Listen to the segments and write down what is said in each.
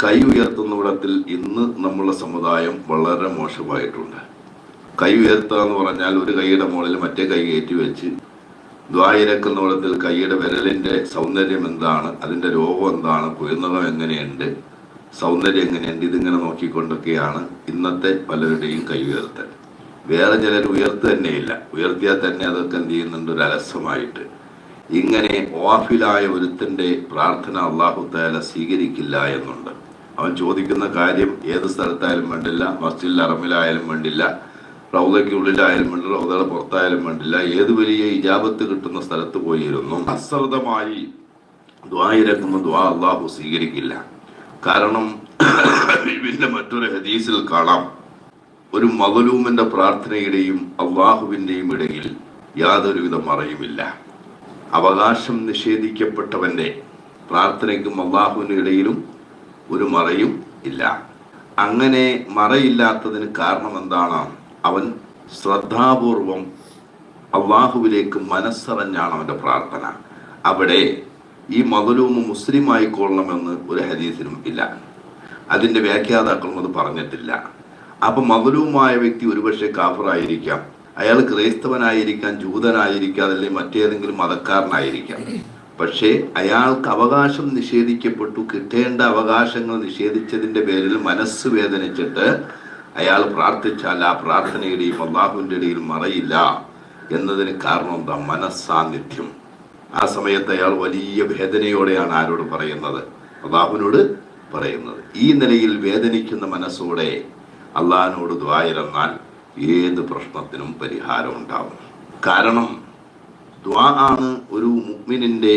കൈ ഉയർത്തുന്നിടത്തിൽ ഇന്ന് നമ്മുടെ സമുദായം വളരെ മോശമായിട്ടുണ്ട്. കൈ ഉയർത്തുക എന്ന് പറഞ്ഞാൽ ഒരു കൈയുടെ മുകളിൽ മറ്റേ കൈ കയറ്റി വെച്ച് ദ്വായിരക്കുന്നിടത്തിൽ കൈയുടെ വിരലിൻ്റെ സൗന്ദര്യം എന്താണ്, അതിൻ്റെ രോഗം എന്താണ്, കുയർന്നകം എങ്ങനെയുണ്ട്, സൗന്ദര്യം എങ്ങനെയുണ്ട്, ഇതിങ്ങനെ നോക്കിക്കൊണ്ടൊക്കെയാണ് ഇന്നത്തെ പലരുടെയും കൈ ഉയർത്തൽ. വേറെ ചിലർ ഉയർത്തുതന്നെയില്ല, ഉയർത്തിയാൽ തന്നെ അതൊക്കെ എന്ത് ചെയ്യുന്നുണ്ട്, ഒരു അലസമായിട്ട്. ഇങ്ങനെ ഓഫിലായ ഒരുത്തൻ്റെ പ്രാർത്ഥന അള്ളാഹു തആല സ്വീകരിക്കില്ല എന്നുണ്ട്. അവൻ ചോദിക്കുന്ന കാര്യം ഏത് സ്ഥലത്തായാലും വേണ്ടില്ല, മസ്ജിദുൽ ഹറമിലായാലും വേണ്ടില്ല, റൗദയ്ക്കുള്ളിലായാലും വേണ്ടില്ല, റൗദയുടെ പുറത്തായാലും വേണ്ടില്ല, ഏത് വലിയ ഇജാബത്ത് കിട്ടുന്ന സ്ഥലത്ത് പോയിരുന്നു അശ്രദ്ധമായി ദ്വായിരക്കുന്ന ദ്വാ അള്ളാഹു സ്വീകരിക്കില്ല. കാരണം പിന്നെ മറ്റൊരു ഹദീസിൽ കാണാം, ഒരു മദ്ലൂമിന്റെ പ്രാർത്ഥനയുടെയും അള്ളാഹുവിന്റെയും ഇടയിൽ യാതൊരുവിധ മറയുമില്ല. അവകാശം നിഷേധിക്കപ്പെട്ടവന്റെ പ്രാർത്ഥനയ്ക്കും അള്ളാഹുവിന്റെ ഇടയിലും ഒരു മറയും ഇല്ല. അങ്ങനെ മറയില്ലാത്തതിന് കാരണം എന്താണ്? അവൻ ശ്രദ്ധാപൂർവം അള്ളാഹുവിലേക്ക് മനസ്സറിഞ്ഞാണ് അവന്റെ പ്രാർത്ഥന. അവിടെ ഈ മദ്ലൂമ് മുസ്ലിം ആയിക്കൊള്ളണമെന്ന് ഒരു ഹദീസിനും ഇല്ല, അതിന്റെ വ്യാഖ്യാതാക്കളും അത് പറഞ്ഞിട്ടില്ല. അപ്പൊ മദ്ലൂമായ വ്യക്തി ഒരുപക്ഷെ കാഫിറായിരിക്കാം, അയാൾ ക്രൈസ്തവനായിരിക്കാം, ജൂതനായിരിക്കാം, അതല്ലെങ്കിൽ മറ്റേതെങ്കിലും മതക്കാരനായിരിക്കാം. പക്ഷേ അയാൾക്ക് അവകാശം നിഷേധിക്കപ്പെട്ടു, കിട്ടേണ്ട അവകാശങ്ങൾ നിഷേധിച്ചതിന്റെ പേരിൽ മനസ്സ് വേദനിച്ചിട്ട് അയാൾ പ്രാർത്ഥിച്ചാൽ ആ പ്രാർത്ഥനയുടെയും അള്ളാഹുവിൻ്റെ ഇടയിൽ മറയില്ല എന്നതിന് കാരണം എന്താ? മനസ്സാന്നിധ്യം. ആ സമയത്ത് അയാൾ വലിയ വേദനയോടെയാണ് ആരോട് പറയുന്നത്? അള്ളാഹുവിനോട് പറയുന്നത്. ഈ നിലയിൽ വേദനിക്കുന്ന മനസ്സോടെ അള്ളാഹിനോട് ദ്വായിരന്നാൽ ഏത് പ്രശ്നത്തിനും പരിഹാരം ഉണ്ടാവും. കാരണം ദ്വാ ആണ് ഒരു മുഅ്മിനിന്റെ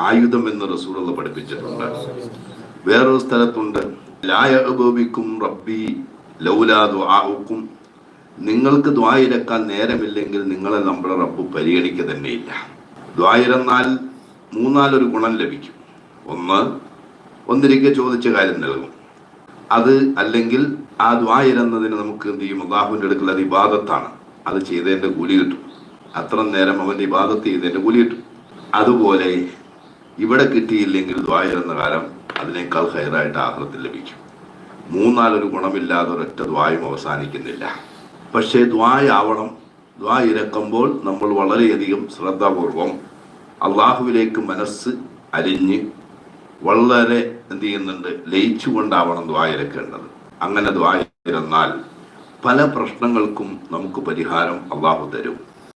ആയുധം എന്ന് റസൂലുള്ളാഹി പഠിപ്പിച്ചിട്ടുണ്ട്. വേറൊരു സ്ഥലത്തുണ്ട്, ലാ യഅബുബിക്കും റബ്ബി ലൗലാ ദുആഉക്കും, നിങ്ങൾക്ക് ദ്വായിരക്കാൻ നേരമില്ലെങ്കിൽ നിങ്ങളെ നമ്മുടെ റബ്ബ് പരിഗണിക്കുക തന്നെയില്ല. ദ്വായിരന്നാൽ മൂന്നാലൊരു ഗുണം ലഭിക്കും. ഒന്നിരിക്കെ ചോദിച്ച കാര്യം നൽകും. അത് അല്ലെങ്കിൽ ആ ദ്വായിരന്നതിന് നമുക്ക് എന്ത് ചെയ്യും? അള്ളാഹുവിൻ്റെ അടുക്കൽ അത് ഇബാദത്താണ്, അത് ചെയ്തതിൻ്റെ കൂലി കിട്ടും. അത്ര നേരം അവൻ്റെ ഇബാദത്ത് ചെയ്തതിൻ്റെ കൂലി കിട്ടും. അതുപോലെ ഇവിടെ കിട്ടിയില്ലെങ്കിൽ ദ്വായിരന്ന കാലം അതിനേക്കാൾ ഹൈറായിട്ട് ആഖിറത്തിൽ ലഭിക്കും. മൂന്നാലൊരു ഗുണമില്ലാതെ ഒരൊറ്റ ദ്വായും അവസാനിക്കുന്നില്ല. പക്ഷേ ദ്വായാവണം. ദ്വാ ഇരക്കുമ്പോൾ നമ്മൾ വളരെയധികം ശ്രദ്ധാപൂർവം അള്ളാഹുവിലേക്ക് മനസ്സ് അലിഞ്ഞ് വളരെ എന്ത് ചെയ്യുന്നുണ്ട്, ലയിച്ചുകൊണ്ടാവണം ദ്വാ ഇരക്കേണ്ടത്. അങ്ങനെ ദ്വാ ഇരന്നാൽ പല പ്രശ്നങ്ങൾക്കും നമുക്ക് പരിഹാരം അള്ളാഹു തരും.